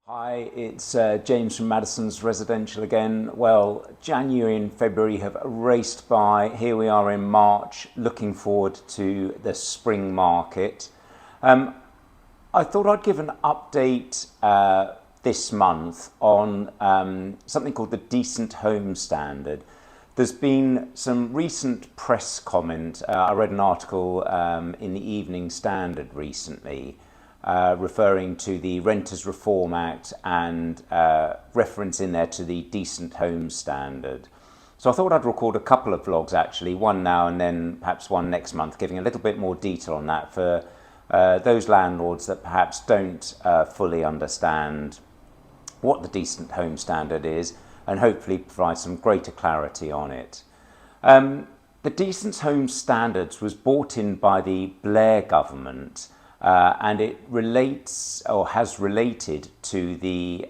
Hi, it's James from Madison's Residential again. Well, January and February have raced by. Here we are in March, looking forward to the spring market. I thought I'd give an update this month on something called the Decent Home Standard. There's been some recent press comment. I read an article in the Evening Standard recently referring to the Renters Reform Act and reference in there to the Decent Home Standard. So I thought I'd record a couple of vlogs actually, one now and then perhaps one next month, giving a little bit more detail on that for those landlords that perhaps don't fully understand what the Decent Home Standard is, and hopefully provide some greater clarity on it. The Decent Home Standards was brought in by the Blair government and it relates or has related to the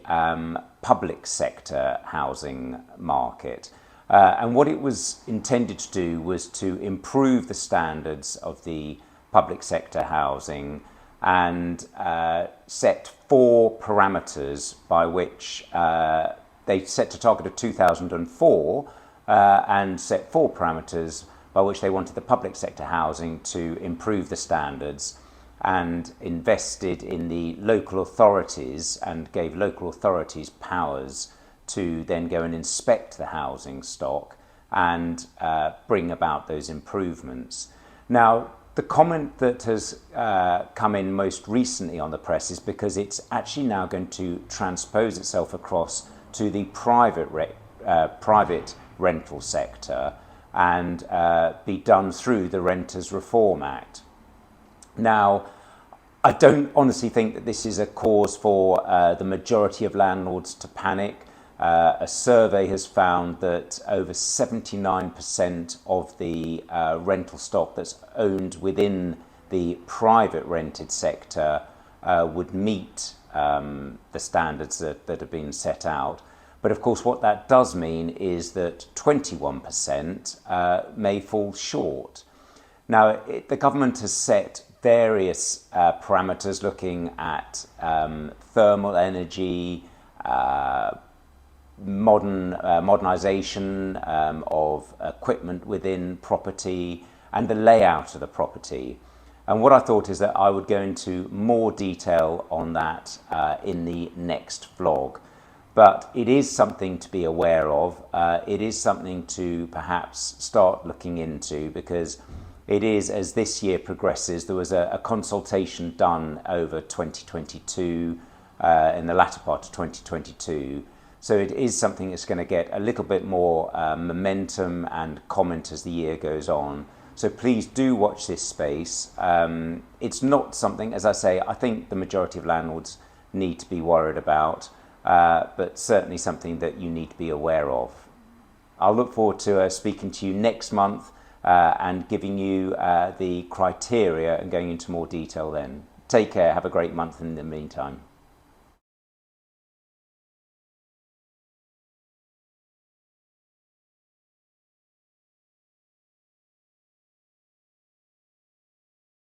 public sector housing market. And what it was intended to do was to improve the standards of the public sector housing and set four parameters by which they set a target of 2004 and set four parameters by which they wanted the public sector housing to improve the standards, and invested in the local authorities and gave local authorities powers to then go and inspect the housing stock and bring about those improvements. Now, the comment that has come in most recently on the press is because it's actually now going to transpose itself across to the private rental sector and be done through the Renters Reform Act. Now, I don't honestly think that this is a cause for the majority of landlords to panic. A survey has found that over 79% of the rental stock that's owned within the private rented sector would meet the standards that have been set out. But of course, what that does mean is that 21% may fall short. Now, the government has set various parameters looking at thermal energy, modernisation of equipment within property, and the layout of the property. And what I thought is that I would go into more detail on that in the next vlog. But it is something to be aware of. It is something to perhaps start looking into, because it is, as this year progresses, there was a consultation done over 2022, in the latter part of 2022. So it is something that's going to get a little bit more momentum and comment as the year goes on. So please do watch this space. It's not something, as I say, I think the majority of landlords need to be worried about, but certainly something that you need to be aware of. I'll look forward to speaking to you next month and giving you the criteria and going into more detail then. Take care. Have a great month in the meantime.